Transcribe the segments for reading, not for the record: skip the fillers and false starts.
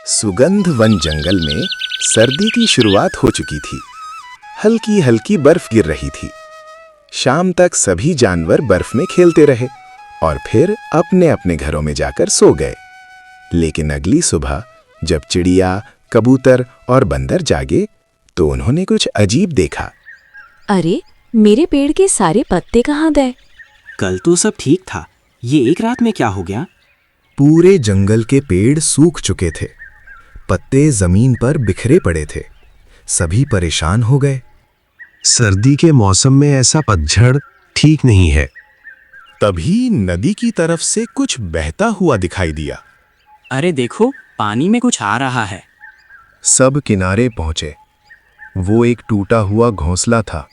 सुगंध वन जंगल में सर्दी की शुरुआत हो चुकी थी। हल्की हल्की बर्फ गिर रही थी। शाम तक सभी जानवर बर्फ में खेलते रहे और फिर अपने अपने घरों में जाकर सो गए। लेकिन अगली सुबह जब चिड़िया, कबूतर और बंदर जागे तो उन्होंने कुछ अजीब देखा। अरे, मेरे पेड़ के सारे पत्ते कहाँ गए? कल तो सब ठीक था, ये एक रात में क्या हो गया? पूरे जंगल के पेड़ सूख चुके थे। पत्ते जमीन पर बिखरे पड़े थे। सभी परेशान हो गए। सर्दी के मौसम में ऐसा पतझड़ ठीक नहीं है। तभी नदी की तरफ से कुछ बहता हुआ दिखाई दिया। अरे देखो, पानी में कुछ आ रहा है। सब किनारे पहुंचे। वो एक टूटा हुआ घोंसला था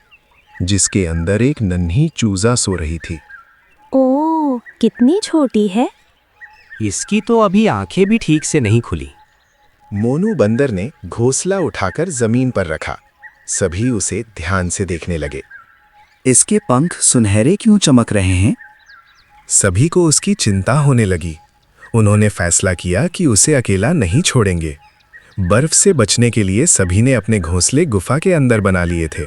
जिसके अंदर एक नन्ही चूजा सो रही थी। ओह, कितनी छोटी है। इसकी तो अभी आंखें भी ठीक से नहीं खुली। मोनू बंदर ने घोंसला उठाकर जमीन पर रखा। सभी उसे ध्यान से देखने लगे। इसके पंख सुनहरे क्यों चमक रहे हैं? सभी को उसकी चिंता होने लगी। उन्होंने फैसला किया कि उसे अकेला नहीं छोड़ेंगे। बर्फ से बचने के लिए सभी ने अपने घोंसले गुफा के अंदर बना लिए थे।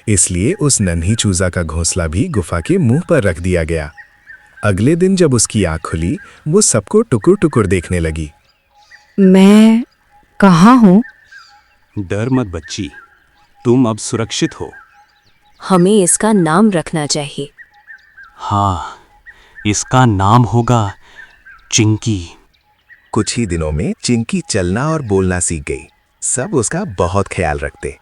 इसलिए उस नन्ही चूजा का घोंसला भी गुफा के मुंह पर रख दिया गया। अगले दिन जब उसकी आंख खुली, वो सबको टुकुर टुकुर देखने लगी। मैं कहाँ हूँ? डर मत बच्ची, तुम अब सुरक्षित हो। हमें इसका नाम रखना चाहिए। हाँ, इसका नाम होगा चिंकी। कुछ ही दिनों में चिंकी चलना और बोलना सीख गई। सब उसका बहुत ख्याल रखते।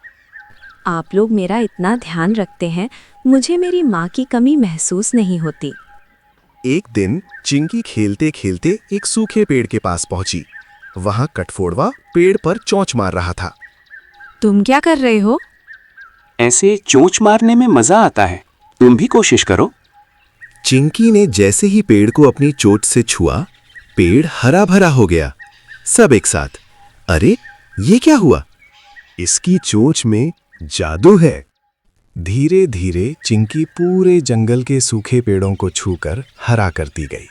आप लोग मेरा इतना ध्यान रखते हैं, मुझे मेरी माँ की कमी महसूस नहीं होती। एक दिन चिंकी खेलते खेलते एक सूखे पेड़ के पास पहुंची। वहां कटफोड़वा पेड़ पर चोंच मार रहा था। तुम क्या कर रहे हो? ऐसे चोंच मारने में मजा आता है, तुम भी कोशिश करो। चिंकी ने जैसे ही पेड़ को अपनी चोट से छुआ, पेड़ हरा भरा हो गया। सब एक साथ, अरे ये क्या हुआ? इसकी चोंच में जादू है। धीरे धीरे चिंकी पूरे जंगल के सूखे पेड़ों को छूकर हरा करती गई।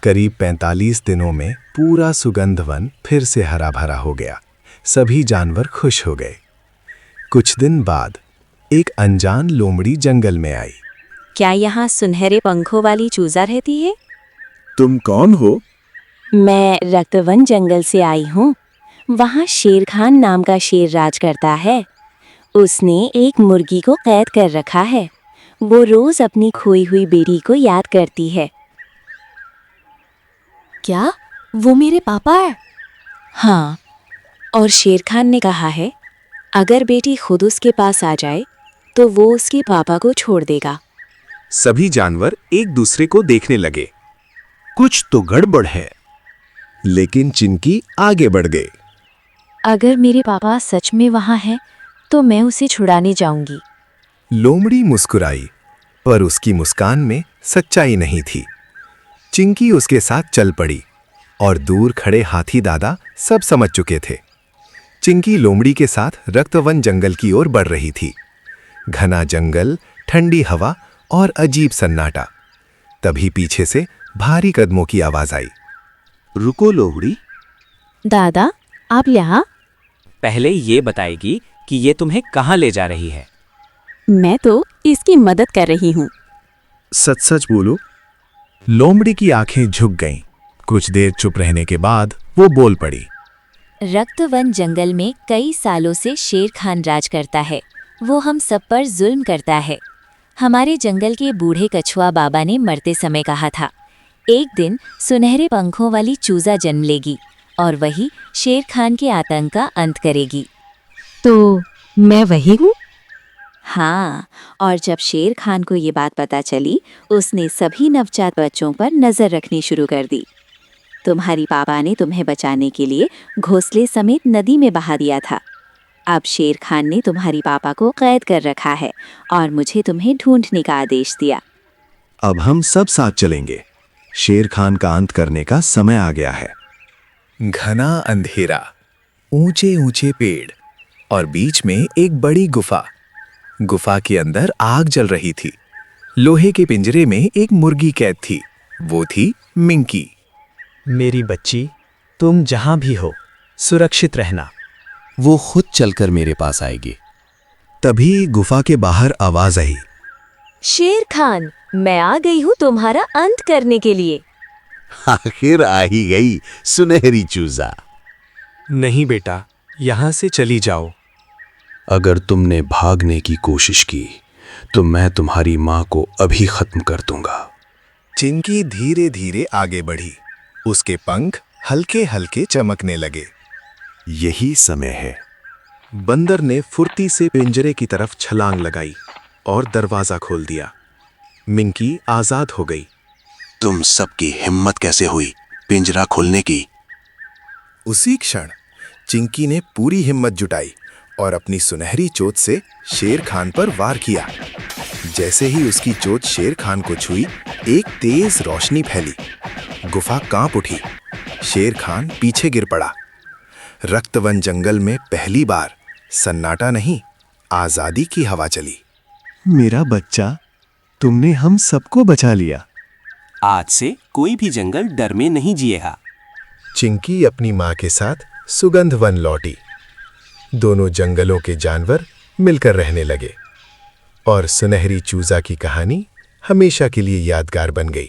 करीब 45 दिनों में पूरा सुगंध वन फिर से हरा भरा हो गया। सभी जानवर खुश हो गए। कुछ दिन बाद एक अनजान लोमड़ी जंगल में आई। क्या यहाँ सुनहरे पंखों वाली चूजा रहती है? तुम कौन हो? मैं रक्तवन जंगल से आई हूँ। वहाँ शेर खान नाम का शेर राज करता है। उसने एक मुर्गी को कैद कर रखा है। वो रोज अपनी खोई हुई बेटी को याद करती है। क्या वो मेरे पापा है? हाँ, और शेर खान ने कहा है अगर बेटी खुद उसके पास आ जाए तो वो उसके पापा को छोड़ देगा। सभी जानवर एक दूसरे को देखने लगे। कुछ तो गड़बड़ है। लेकिन चिंकी आगे बढ़ गए। अगर मेरे पापा सच में वहाँ हैं तो मैं उसे छुड़ाने जाऊंगी। लोमड़ी मुस्कुराई, पर उसकी मुस्कान में सच्चाई नहीं थी। चिंकी उसके साथ चल पड़ी और दूर खड़े हाथी दादा सब समझ चुके थे। चिंकी लोमड़ी के साथ रक्तवन जंगल की ओर बढ़ रही थी। घना जंगल, ठंडी हवा और अजीब सन्नाटा। तभी पीछे से भारी कदमों की आवाज आई। रुको लोमड़ी, दादा आप यहाँ? पहले ये बताएगी कि ये तुम्हें कहाँ ले जा रही है? मैं तो इसकी मदद कर रही हूँ। सच सच बोलो। लोमड़ी की आंखें झुक गईं। कुछ देर चुप रहने के बाद वो बोल पड़ी। रक्तवन जंगल में कई सालों से शेर खान राज करता है। वो हम सब पर जुल्म करता है। हमारे जंगल के बूढ़े कछुआ बाबा ने मरते समय कहा था एक दिन सुनहरे पंखों वाली चूजा जन्म लेगी और वही शेर खान के आतंक का अंत करेगी। तो मैं वही हूँ? हाँ, और जब शेर खान को ये बात पता चली, उसने सभी नवजात बच्चों पर नजर रखनी शुरू कर दी। तुम्हारी पापा ने तुम्हें बचाने के लिए घोंसले समेत नदी में बहा दिया था। अब शेर खान ने तुम्हारी पापा को कैद कर रखा है और मुझे तुम्हें ढूंढने का आदेश दिया। अब हम सब साथ चलेंगे। शेर खान का अंत करने का समय आ गया है। घना अंधेरा, ऊंचे ऊंचे पेड़ और बीच में एक बड़ी गुफा। गुफा के अंदर आग जल रही थी। लोहे के पिंजरे में एक मुर्गी कैद थी। वो थी मिंकी। मेरी बच्ची, तुम जहाँ भी हो, सुरक्षित रहना। वो खुद चलकर मेरे पास आएगी। तभी गुफा के बाहर आवाज आई। शेर खान, मैं आ गई हूँ तुम्हारा अंत करने के लिए। आखिर आ ही गई सुनहरी चूजा। नहीं बेटा, यहाँ से चली जाओ। अगर तुमने भागने की कोशिश की तो मैं तुम्हारी माँ को अभी खत्म कर दूंगा। चिंकी धीरे धीरे आगे बढ़ी। उसके पंख हल्के हल्के चमकने लगे। यही समय है। बंदर ने फुर्ती से पिंजरे की तरफ छलांग लगाई और दरवाजा खोल दिया। मिंकी आजाद हो गई। तुम सबकी हिम्मत कैसे हुई पिंजरा खोलने की? उसी क्षण चिंकी ने पूरी हिम्मत जुटाई और अपनी सुनहरी चोंच से शेर खान पर वार किया। जैसे ही उसकी चोंच शेर खान को छुई, एक तेज रोशनी फैली। गुफा कांप उठी। शेर खान पीछे गिर पड़ा। रक्तवन जंगल में पहली बार सन्नाटा नहीं, आजादी की हवा चली। मेरा बच्चा, तुमने हम सबको बचा लिया। आज से कोई भी जंगल डर में नहीं जिएगा। चिंकी अपनी माँ के साथ सुगंध वन लौटी। दोनों जंगलों के जानवर मिलकर रहने लगे और सुनहरी चूजा की कहानी हमेशा के लिए यादगार बन गई।